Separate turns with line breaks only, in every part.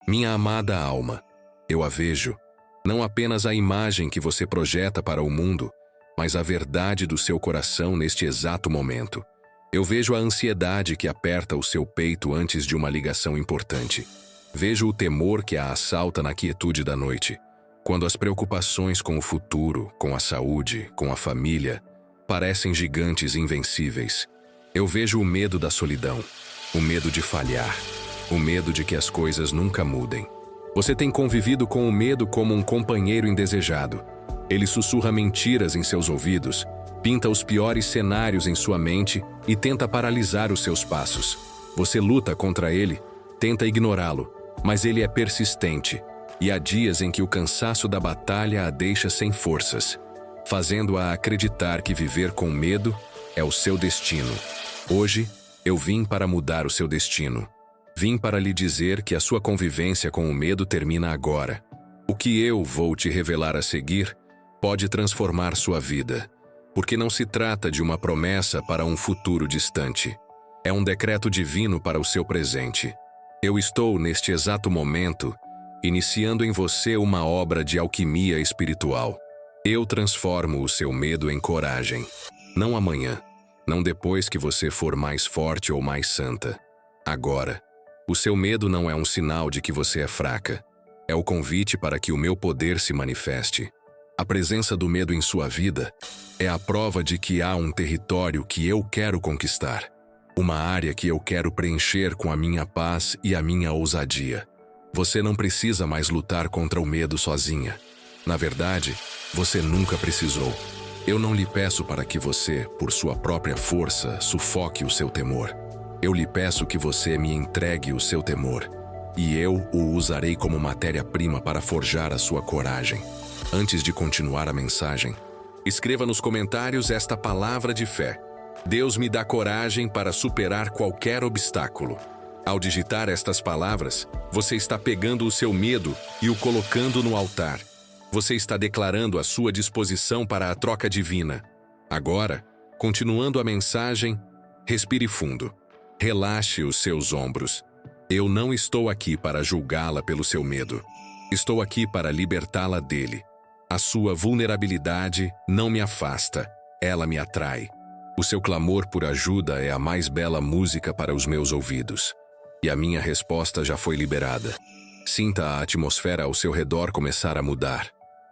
Minha amada alma, eu a vejo, não apenas a imagem que você projeta para o mundo, mas a verdade do seu coração neste exato momento. Eu vejo a ansiedade que aperta o seu peito antes de uma ligação importante. Vejo o temor que a assalta na quietude da noite, quando as preocupações com o futuro, com a saúde, com a família, parecem gigantes invencíveis. Eu vejo o medo da solidão, o medo de falhar, o medo de que as coisas nunca mudem. Você tem convivido com o medo como um companheiro indesejado. Ele sussurra mentiras em seus ouvidos, pinta os piores cenários em sua mente e tenta paralisar os seus passos. Você luta contra ele, tenta ignorá-lo, mas ele é persistente, e há dias em que o cansaço da batalha a deixa sem forças, fazendo-a acreditar que viver com medo é o seu destino. Hoje, eu vim para mudar o seu destino. Vim para lhe dizer que a sua convivência com o medo termina agora. O que eu vou te revelar a seguir pode transformar sua vida, porque não se trata de uma promessa para um futuro distante. É um decreto divino para o seu presente. Eu estou, neste exato momento, iniciando em você uma obra de alquimia espiritual. Eu transformo o seu medo em coragem. Não amanhã, não depois que você for mais forte ou mais santa. Agora. O seu medo não é um sinal de que você é fraca. É o convite para que o meu poder se manifeste. A presença do medo em sua vida é a prova de que há um território que eu quero conquistar. Uma área que eu quero preencher com a minha paz e a minha ousadia. Você não precisa mais lutar contra o medo sozinha. Na verdade, você nunca precisou. Eu não lhe peço para que você, por sua própria força, sufoque o seu temor. Eu lhe peço que você me entregue o seu temor, e eu o usarei como matéria-prima para forjar a sua coragem. Antes de continuar a mensagem, escreva nos comentários esta palavra de fé. Deus me dá coragem para superar qualquer obstáculo. Ao digitar estas palavras, você está pegando o seu medo e o colocando no altar. Você está declarando a sua disposição para a troca divina. Agora, continuando a mensagem, respire fundo. Relaxe os seus ombros. Eu não estou aqui para julgá-la pelo seu medo. Estou aqui para libertá-la dele. A sua vulnerabilidade não me afasta, ela me atrai. O seu clamor por ajuda é a mais bela música para os meus ouvidos. E a minha resposta já foi liberada. Sinta a atmosfera ao seu redor começar a mudar.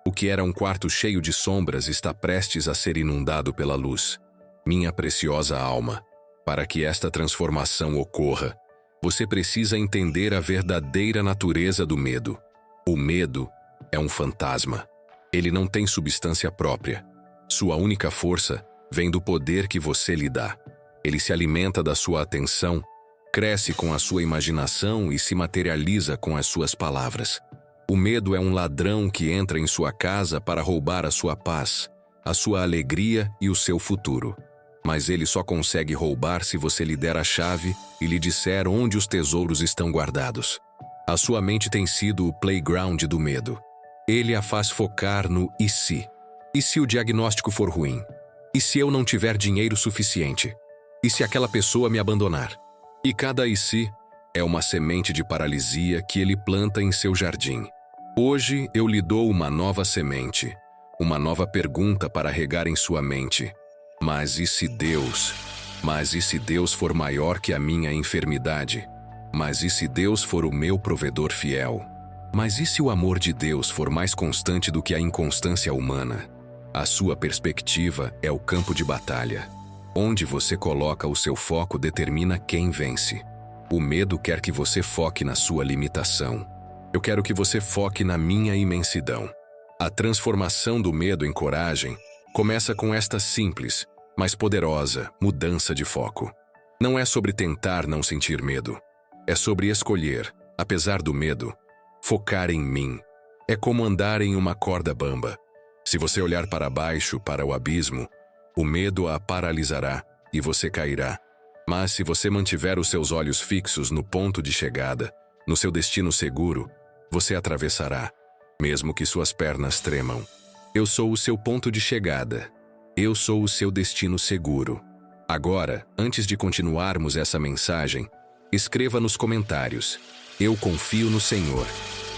O que era um quarto cheio de sombras está prestes a ser inundado pela luz. Minha preciosa alma. Para que esta transformação ocorra, você precisa entender a verdadeira natureza do medo. O medo é um fantasma. Ele não tem substância própria. Sua única força vem do poder que você lhe dá. Ele se alimenta da sua atenção, cresce com a sua imaginação e se materializa com as suas palavras. O medo é um ladrão que entra em sua casa para roubar a sua paz, a sua alegria e o seu futuro. Mas ele só consegue roubar se você lhe der a chave e lhe disser onde os tesouros estão guardados. A sua mente tem sido o playground do medo. Ele a faz focar no e se? E se o diagnóstico for ruim? E se eu não tiver dinheiro suficiente? E se aquela pessoa me abandonar? E cada e se é uma semente de paralisia que ele planta em seu jardim. Hoje eu lhe dou uma nova semente, uma nova pergunta para regar em sua mente. Mas e se Deus? Mas e se Deus for maior que a minha enfermidade? Mas e se Deus for o meu provedor fiel? Mas e se o amor de Deus for mais constante do que a inconstância humana? A sua perspectiva é o campo de batalha. Onde você coloca o seu foco determina quem vence. O medo quer que você foque na sua limitação. Eu quero que você foque na minha imensidão. A transformação do medo em coragem começa com esta simples, mas poderosa mudança de foco. Não é sobre tentar não sentir medo. É sobre escolher, apesar do medo, focar em mim. É como andar em uma corda bamba. Se você olhar para baixo, para o abismo, o medo a paralisará e você cairá. Mas se você mantiver os seus olhos fixos no ponto de chegada, no seu destino seguro, você atravessará, mesmo que suas pernas tremam. Eu sou o seu ponto de chegada. Eu sou o seu destino seguro. Agora, antes de continuarmos essa mensagem, escreva nos comentários: Eu confio no Senhor.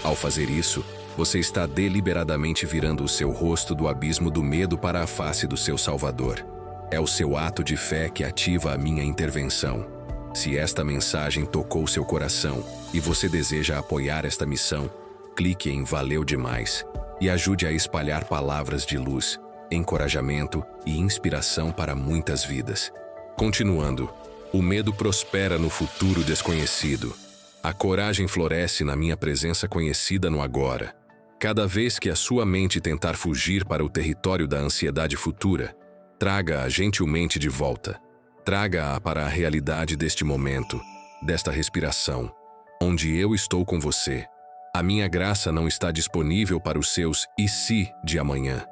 Ao fazer isso, você está deliberadamente virando o seu rosto do abismo do medo para a face do seu Salvador. É o seu ato de fé que ativa a minha intervenção. Se esta mensagem tocou seu coração e você deseja apoiar esta missão, clique em Valeu Demais e ajude a espalhar palavras de luz, encorajamento e inspiração para muitas vidas. Continuando, o medo prospera no futuro desconhecido. A coragem floresce na minha presença conhecida no agora. Cada vez que a sua mente tentar fugir para o território da ansiedade futura, traga-a gentilmente de volta. Traga-a para a realidade deste momento, desta respiração, onde eu estou com você. A minha graça não está disponível para os seus e se de amanhã,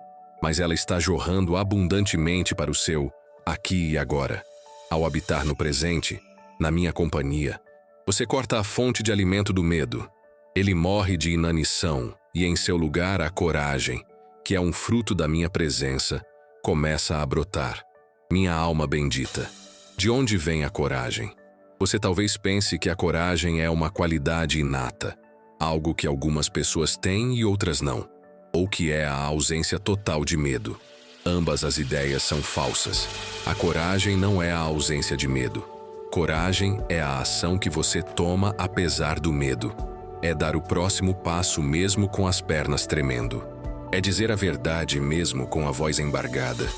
mas ela está jorrando abundantemente para o seu aqui e agora. Ao habitar no presente, na minha companhia, você corta a fonte de alimento do medo. Ele morre de inanição e em seu lugar a coragem, que é um fruto da minha presença, começa a brotar. Minha alma bendita. De onde vem a coragem? Você talvez pense que a coragem é uma qualidade inata, algo que algumas pessoas têm e outras não, ou que é a ausência total de medo. Ambas as ideias são falsas. A coragem não é a ausência de medo. Coragem é a ação que você toma apesar do medo. É dar o próximo passo mesmo com as pernas tremendo. É dizer a verdade mesmo com a voz embargada.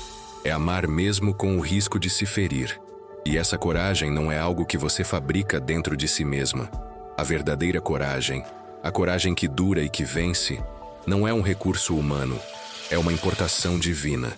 É amar mesmo com o risco de se ferir. E essa coragem não é algo que você fabrica dentro de si mesma. A verdadeira coragem, a coragem que dura e que vence, não é um recurso humano, é uma importação divina.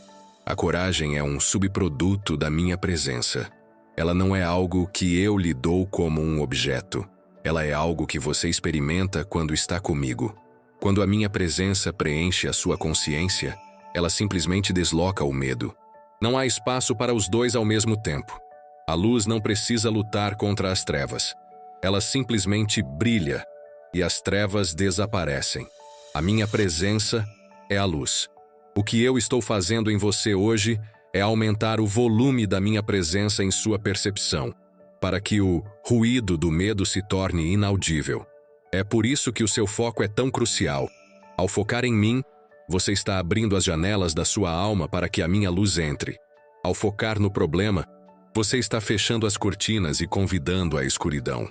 A coragem é um subproduto da minha presença. Ela não é algo que eu lhe dou como um objeto. Ela é algo que você experimenta quando está comigo. Quando a minha presença preenche a sua consciência, ela simplesmente desloca o medo. Não há espaço para os dois ao mesmo tempo. A luz não precisa lutar contra as trevas. Ela simplesmente brilha e as trevas desaparecem. A minha presença é a luz. O que eu estou fazendo em você hoje é aumentar o volume da minha presença em sua percepção, para que o ruído do medo se torne inaudível. É por isso que o seu foco é tão crucial. Ao focar em mim, você está abrindo as janelas da sua alma para que a minha luz entre. Ao focar no problema, você está fechando as cortinas e convidando a escuridão.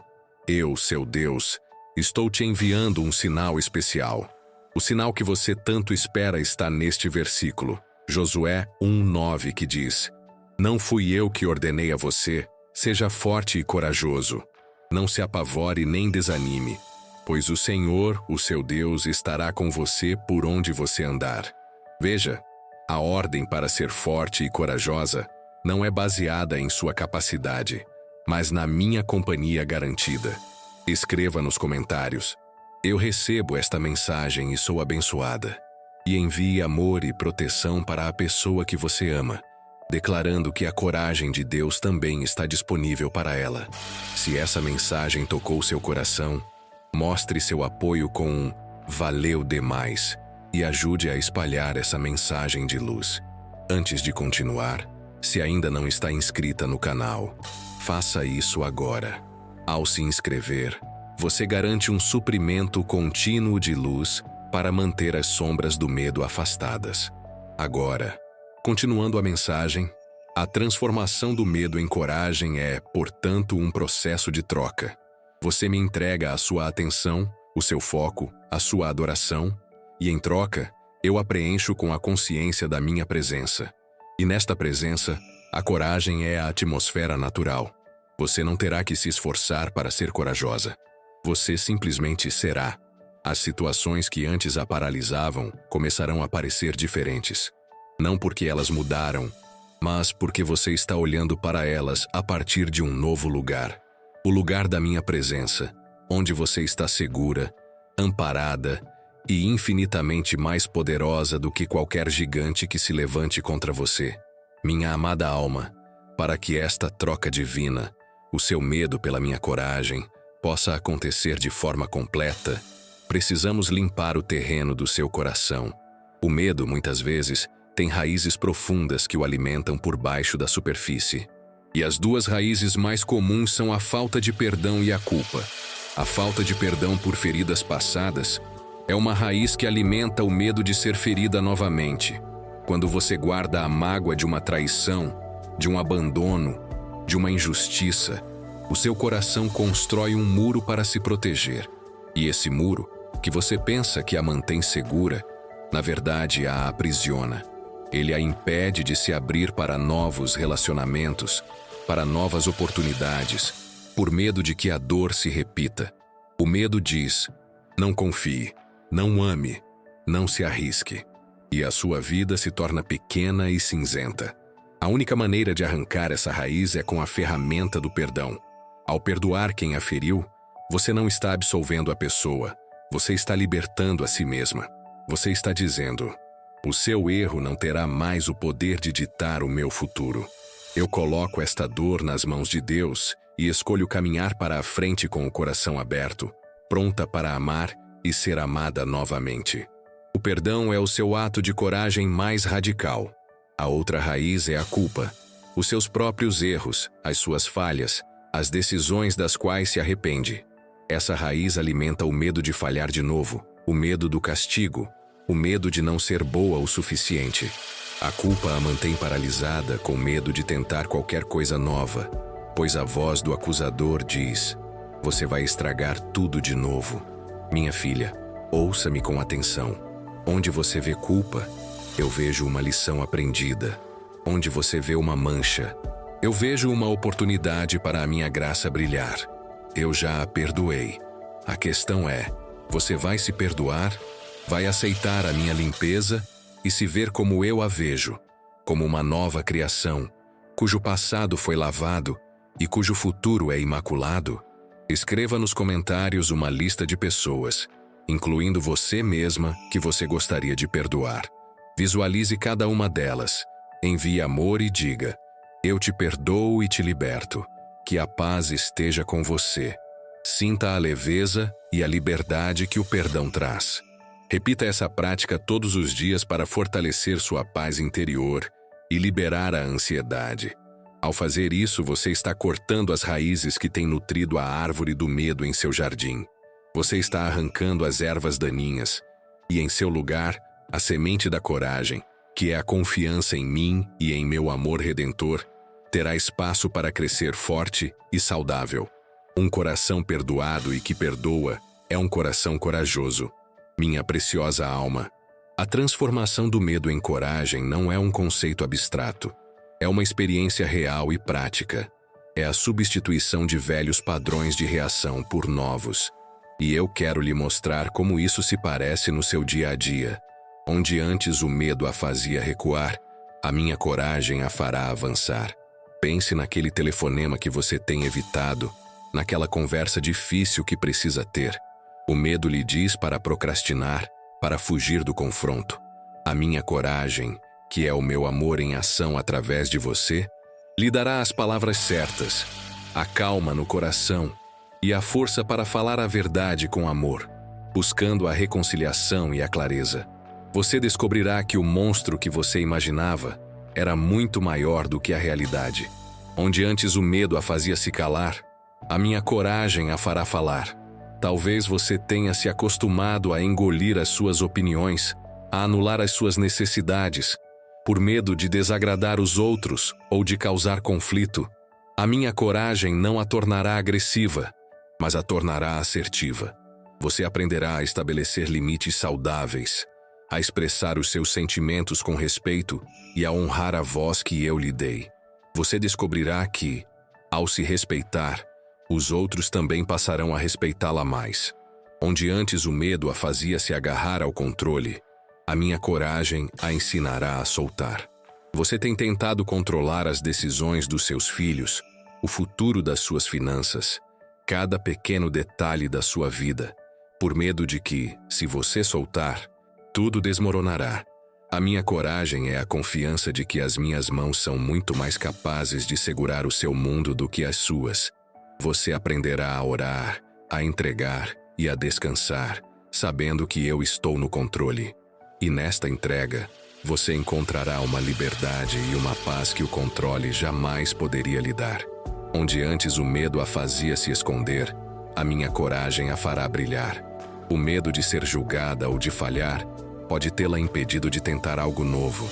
Eu, seu Deus, estou te enviando um sinal especial. O sinal que você tanto espera está neste versículo, Josué 1:9, que diz: Não fui eu que ordenei a você, seja forte e corajoso. Não se apavore nem desanime, pois o Senhor, o seu Deus, estará com você por onde você andar. Veja, a ordem para ser forte e corajosa não é baseada em sua capacidade, mas na minha companhia garantida. Escreva nos comentários: Eu recebo esta mensagem e sou abençoada. E envie amor e proteção para a pessoa que você ama, declarando que a coragem de Deus também está disponível para ela. Se essa mensagem tocou seu coração, mostre seu apoio com um Valeu Demais e ajude a espalhar essa mensagem de luz. Antes de continuar, se ainda não está inscrita no canal, faça isso agora. Ao se inscrever, você garante um suprimento contínuo de luz para manter as sombras do medo afastadas. Agora, continuando a mensagem, a transformação do medo em coragem é, portanto, um processo de troca. Você me entrega a sua atenção, o seu foco, a sua adoração, e em troca, eu a preencho com a consciência da minha presença. E nesta presença, a coragem é a atmosfera natural. Você não terá que se esforçar para ser corajosa. Você simplesmente será. As situações que antes a paralisavam começarão a parecer diferentes. Não porque elas mudaram, mas porque você está olhando para elas a partir de um novo lugar. O lugar da minha presença, onde você está segura, amparada e infinitamente mais poderosa do que qualquer gigante que se levante contra você. Minha amada alma, para que esta troca divina, o seu medo pela minha coragem, possa acontecer de forma completa, precisamos limpar o terreno do seu coração. O medo, muitas vezes, tem raízes profundas que o alimentam por baixo da superfície. E as duas raízes mais comuns são a falta de perdão e a culpa. A falta de perdão por feridas passadas é uma raiz que alimenta o medo de ser ferida novamente. Quando você guarda a mágoa de uma traição, de um abandono, de uma injustiça, o seu coração constrói um muro para se proteger. E esse muro, que você pensa que a mantém segura, na verdade a aprisiona. Ele a impede de se abrir para novos relacionamentos, para novas oportunidades, por medo de que a dor se repita. O medo diz: não confie, não ame, não se arrisque. E a sua vida se torna pequena e cinzenta. A única maneira de arrancar essa raiz é com a ferramenta do perdão. Ao perdoar quem a feriu, você não está absolvendo a pessoa, você está libertando a si mesma. Você está dizendo: o seu erro não terá mais o poder de ditar o meu futuro. Eu coloco esta dor nas mãos de Deus e escolho caminhar para a frente com o coração aberto, pronta para amar e ser amada novamente. O perdão é o seu ato de coragem mais radical. A outra raiz é a culpa. Os seus próprios erros, as suas falhas, as decisões das quais se arrepende. Essa raiz alimenta o medo de falhar de novo, o medo do castigo, o medo de não ser boa o suficiente. A culpa a mantém paralisada com medo de tentar qualquer coisa nova, pois a voz do acusador diz: você vai estragar tudo de novo. Minha filha, ouça-me com atenção. Onde você vê culpa, eu vejo uma lição aprendida. Onde você vê uma mancha, eu vejo uma oportunidade para a minha graça brilhar. Eu já a perdoei. A questão é: você vai se perdoar? Vai aceitar a minha limpeza e se ver como eu a vejo, como uma nova criação, cujo passado foi lavado e cujo futuro é imaculado? Escreva nos comentários uma lista de pessoas, incluindo você mesma, que você gostaria de perdoar. Visualize cada uma delas, envie amor e diga: eu te perdoo e te liberto. Que a paz esteja com você. Sinta a leveza e a liberdade que o perdão traz. Repita essa prática todos os dias para fortalecer sua paz interior e liberar a ansiedade. Ao fazer isso, você está cortando as raízes que têm nutrido a árvore do medo em seu jardim. Você está arrancando as ervas daninhas e, em seu lugar, a semente da coragem, que é a confiança em mim e em meu amor redentor, terá espaço para crescer forte e saudável. Um coração perdoado e que perdoa é um coração corajoso. Minha preciosa alma, a transformação do medo em coragem não é um conceito abstrato. É uma experiência real e prática. É a substituição de velhos padrões de reação por novos. E eu quero lhe mostrar como isso se parece no seu dia a dia. Onde antes o medo a fazia recuar, a minha coragem a fará avançar. Pense naquele telefonema que você tem evitado, naquela conversa difícil que precisa ter. O medo lhe diz para procrastinar, para fugir do confronto. A minha coragem, que é o meu amor em ação através de você, lhe dará as palavras certas, a calma no coração e a força para falar a verdade com amor, buscando a reconciliação e a clareza. Você descobrirá que o monstro que você imaginava era muito maior do que a realidade. Onde antes o medo a fazia se calar, a minha coragem a fará falar. Talvez você tenha se acostumado a engolir as suas opiniões, a anular as suas necessidades, por medo de desagradar os outros ou de causar conflito. A minha coragem não a tornará agressiva, mas a tornará assertiva. Você aprenderá a estabelecer limites saudáveis, a expressar os seus sentimentos com respeito e a honrar a voz que eu lhe dei. Você descobrirá que, ao se respeitar, os outros também passarão a respeitá-la mais. Onde antes o medo a fazia se agarrar ao controle, a minha coragem a ensinará a soltar. Você tem tentado controlar as decisões dos seus filhos, o futuro das suas finanças, cada pequeno detalhe da sua vida, por medo de que, se você soltar, tudo desmoronará. A minha coragem é a confiança de que as minhas mãos são muito mais capazes de segurar o seu mundo do que as suas. Você aprenderá a orar, a entregar e a descansar, sabendo que eu estou no controle. E nesta entrega, você encontrará uma liberdade e uma paz que o controle jamais poderia lhe dar. Onde antes o medo a fazia se esconder, a minha coragem a fará brilhar. O medo de ser julgada ou de falhar pode tê-la impedido de tentar algo novo,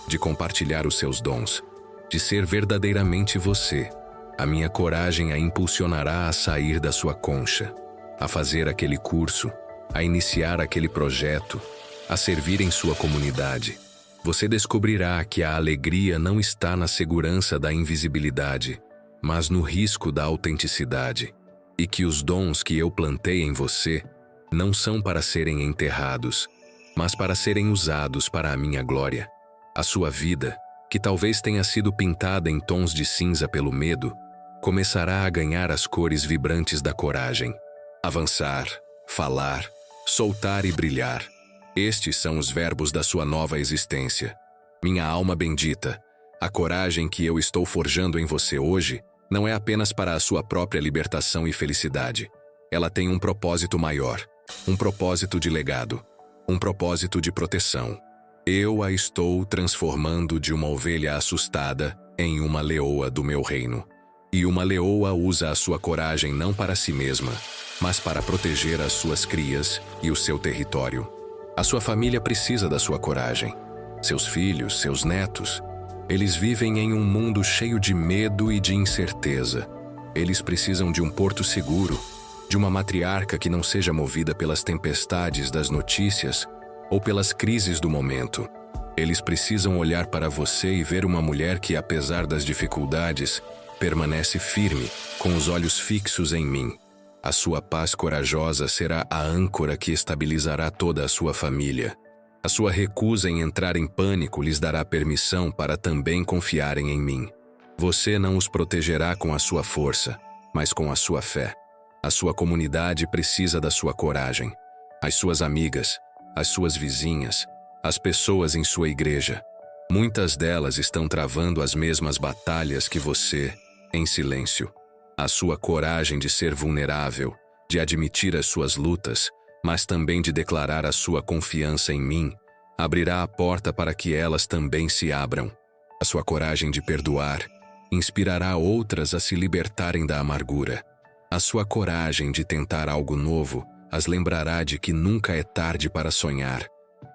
de compartilhar os seus dons, de ser verdadeiramente você. A minha coragem a impulsionará a sair da sua concha, a fazer aquele curso, a iniciar aquele projeto, a servir em sua comunidade. Você descobrirá que a alegria não está na segurança da invisibilidade, mas no risco da autenticidade, e que os dons que eu plantei em você não são para serem enterrados, mas para serem usados para a minha glória. A sua vida, que talvez tenha sido pintada em tons de cinza pelo medo, começará a ganhar as cores vibrantes da coragem. Avançar, falar, soltar e brilhar. Estes são os verbos da sua nova existência. Minha alma bendita, a coragem que eu estou forjando em você hoje não é apenas para a sua própria libertação e felicidade. Ela tem um propósito maior, um propósito de legado, um propósito de proteção. Eu a estou transformando de uma ovelha assustada em uma leoa do meu reino. E uma leoa usa a sua coragem não para si mesma, mas para proteger as suas crias e o seu território. A sua família precisa da sua coragem. Seus filhos, seus netos, eles vivem em um mundo cheio de medo e de incerteza. Eles precisam de um porto seguro, de uma matriarca que não seja movida pelas tempestades das notícias ou pelas crises do momento. Eles precisam olhar para você e ver uma mulher que, apesar das dificuldades, permanece firme, com os olhos fixos em mim. A sua paz corajosa será a âncora que estabilizará toda a sua família. A sua recusa em entrar em pânico lhes dará permissão para também confiarem em mim. Você não os protegerá com a sua força, mas com a sua fé. A sua comunidade precisa da sua coragem. As suas amigas, as suas vizinhas, as pessoas em sua igreja. Muitas delas estão travando as mesmas batalhas que você, em silêncio. A sua coragem de ser vulnerável, de admitir as suas lutas, mas também de declarar a sua confiança em mim, abrirá a porta para que elas também se abram. A sua coragem de perdoar inspirará outras a se libertarem da amargura. A sua coragem de tentar algo novo as lembrará de que nunca é tarde para sonhar.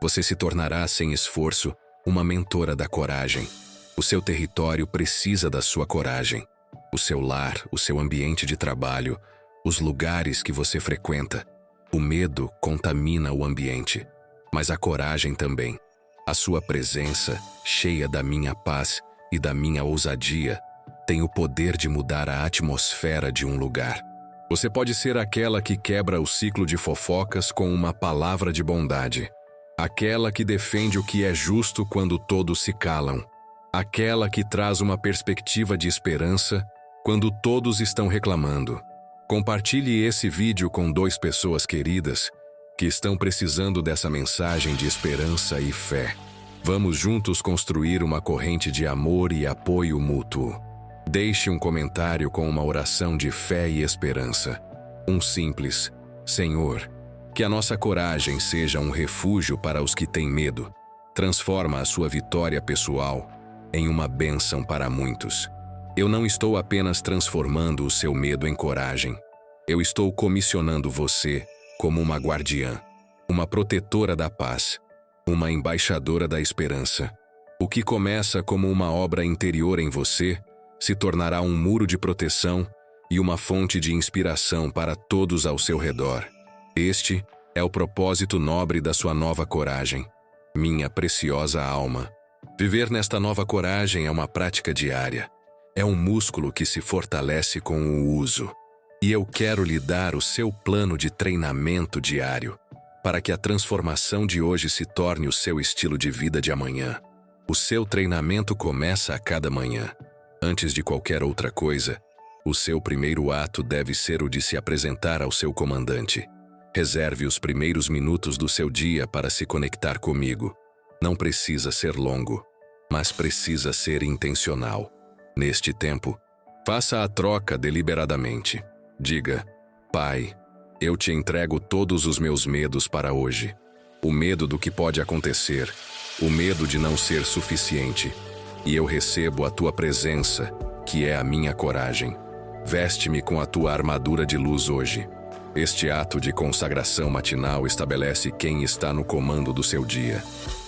Você se tornará, sem esforço, uma mentora da coragem. O seu território precisa da sua coragem. O seu lar, o seu ambiente de trabalho, os lugares que você frequenta. O medo contamina o ambiente, mas a coragem também. A sua presença, cheia da minha paz e da minha ousadia, tem o poder de mudar a atmosfera de um lugar. Você pode ser aquela que quebra o ciclo de fofocas com uma palavra de bondade. Aquela que defende o que é justo quando todos se calam. Aquela que traz uma perspectiva de esperança quando todos estão reclamando. Compartilhe esse vídeo com 2 pessoas queridas que estão precisando dessa mensagem de esperança e fé. Vamos juntos construir uma corrente de amor e apoio mútuo. Deixe um comentário com uma oração de fé e esperança. Um simples: Senhor, que a nossa coragem seja um refúgio para os que têm medo. Transforma a sua vitória pessoal em uma bênção para muitos. Eu não estou apenas transformando o seu medo em coragem. Eu estou comissionando você como uma guardiã, uma protetora da paz, uma embaixadora da esperança. O que começa como uma obra interior em você se tornará um muro de proteção e uma fonte de inspiração para todos ao seu redor. Este é o propósito nobre da sua nova coragem, minha preciosa alma. Viver nesta nova coragem é uma prática diária. É um músculo que se fortalece com o uso. E eu quero lhe dar o seu plano de treinamento diário, para que a transformação de hoje se torne o seu estilo de vida de amanhã. O seu treinamento começa a cada manhã. Antes de qualquer outra coisa, o seu primeiro ato deve ser o de se apresentar ao seu comandante. Reserve os primeiros minutos do seu dia para se conectar comigo. Não precisa ser longo, mas precisa ser intencional. Neste tempo, faça a troca deliberadamente. Diga: Pai, eu te entrego todos os meus medos para hoje. O medo do que pode acontecer, o medo de não ser suficiente. E eu recebo a tua presença, que é a minha coragem. Veste-me com a tua armadura de luz hoje. Este ato de consagração matinal estabelece quem está no comando do seu dia.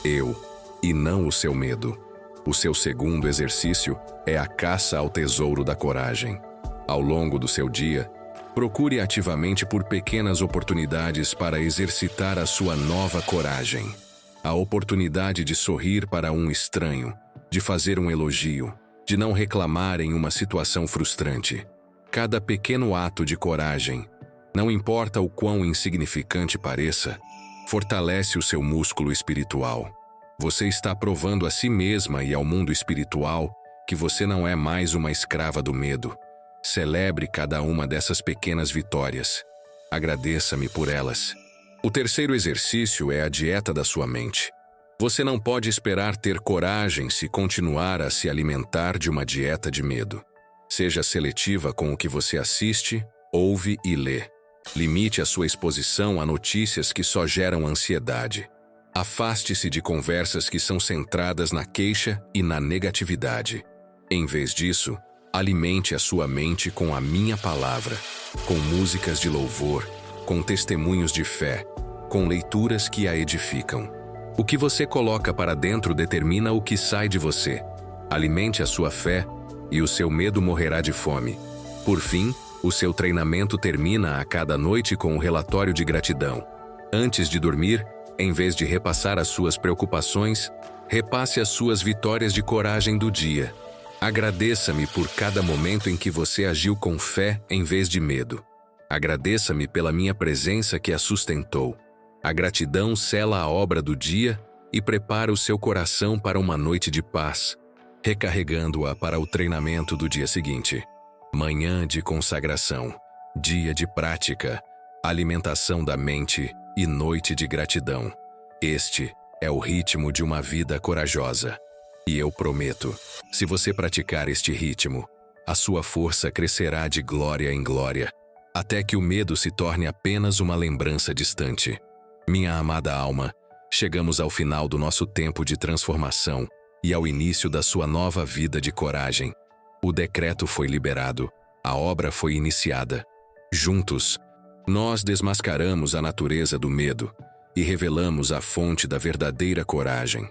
Eu, e não o seu medo. O seu segundo exercício é a caça ao tesouro da coragem. Ao longo do seu dia, procure ativamente por pequenas oportunidades para exercitar a sua nova coragem. A oportunidade de sorrir para um estranho, de fazer um elogio, de não reclamar em uma situação frustrante. Cada pequeno ato de coragem, não importa o quão insignificante pareça, fortalece o seu músculo espiritual. Você está provando a si mesma e ao mundo espiritual que você não é mais uma escrava do medo. Celebre cada uma dessas pequenas vitórias. Agradeça-me por elas. O terceiro exercício é a dieta da sua mente. Você não pode esperar ter coragem se continuar a se alimentar de uma dieta de medo. Seja seletiva com o que você assiste, ouve e lê. Limite a sua exposição a notícias que só geram ansiedade. Afaste-se de conversas que são centradas na queixa e na negatividade. Em vez disso, alimente a sua mente com a minha palavra, com músicas de louvor, com testemunhos de fé, com leituras que a edificam. O que você coloca para dentro determina o que sai de você. Alimente a sua fé e o seu medo morrerá de fome. Por fim, o seu treinamento termina a cada noite com um relatório de gratidão. Antes de dormir, em vez de repassar as suas preocupações, repasse as suas vitórias de coragem do dia. Agradeça-me por cada momento em que você agiu com fé em vez de medo. Agradeça-me pela minha presença que a sustentou. A gratidão sela a obra do dia e prepara o seu coração para uma noite de paz, recarregando-a para o treinamento do dia seguinte. Manhã de consagração, dia de prática, alimentação da mente e noite de gratidão. Este é o ritmo de uma vida corajosa. E eu prometo, se você praticar este ritmo, a sua força crescerá de glória em glória, até que o medo se torne apenas uma lembrança distante. Minha amada alma, chegamos ao final do nosso tempo de transformação e ao início da sua nova vida de coragem. O decreto foi liberado, a obra foi iniciada. Juntos, nós desmascaramos a natureza do medo e revelamos a fonte da verdadeira coragem,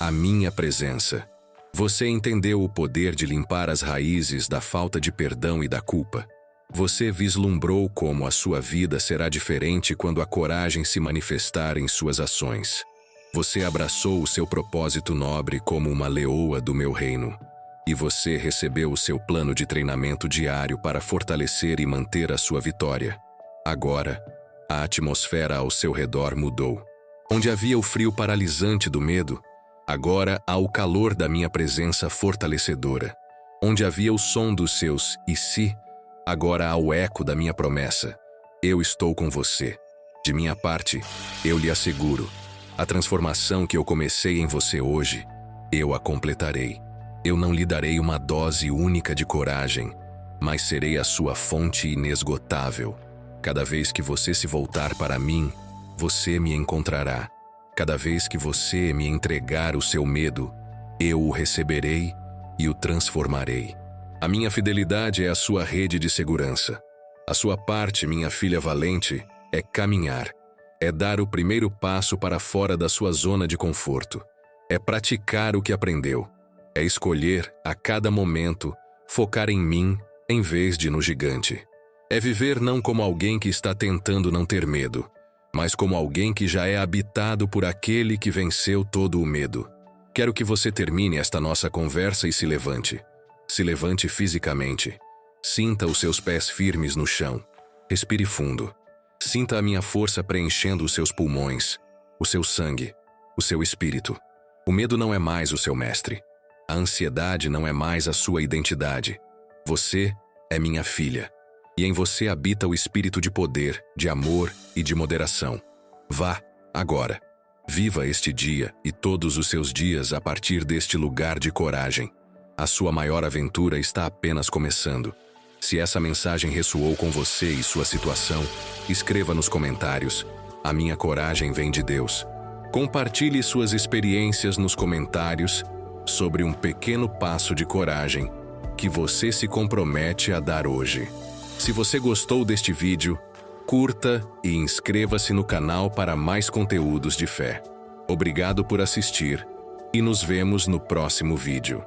a minha presença. Você entendeu o poder de limpar as raízes da falta de perdão e da culpa. Você vislumbrou como a sua vida será diferente quando a coragem se manifestar em suas ações. Você abraçou o seu propósito nobre como uma leoa do meu reino. E você recebeu o seu plano de treinamento diário para fortalecer e manter a sua vitória. Agora, a atmosfera ao seu redor mudou. Onde havia o frio paralisante do medo, agora há o calor da minha presença fortalecedora. Onde havia o som dos seus "e se", agora há o eco da minha promessa. Eu estou com você. De minha parte, eu lhe asseguro, a transformação que eu comecei em você hoje, eu a completarei. Eu não lhe darei uma dose única de coragem, mas serei a sua fonte inesgotável. Cada vez que você se voltar para mim, você me encontrará. Cada vez que você me entregar o seu medo, eu o receberei e o transformarei. A minha fidelidade é a sua rede de segurança. A sua parte, minha filha valente, é caminhar. É dar o primeiro passo para fora da sua zona de conforto. É praticar o que aprendeu. É escolher, a cada momento, focar em mim em vez de no gigante. É viver não como alguém que está tentando não ter medo, mas como alguém que já é habitado por aquele que venceu todo o medo. Quero que você termine esta nossa conversa e se levante. Se levante fisicamente. Sinta os seus pés firmes no chão. Respire fundo. Sinta a minha força preenchendo os seus pulmões, o seu sangue, o seu espírito. O medo não é mais o seu mestre. A ansiedade não é mais a sua identidade. Você é minha filha. E em você habita o espírito de poder, de amor e de moderação. Vá, agora. Viva este dia e todos os seus dias a partir deste lugar de coragem. A sua maior aventura está apenas começando. Se essa mensagem ressoou com você e sua situação, escreva nos comentários. A minha coragem vem de Deus. Compartilhe suas experiências nos comentários sobre um pequeno passo de coragem que você se compromete a dar hoje. Se você gostou deste vídeo, curta e inscreva-se no canal para mais conteúdos de fé. Obrigado por assistir e nos vemos no próximo vídeo.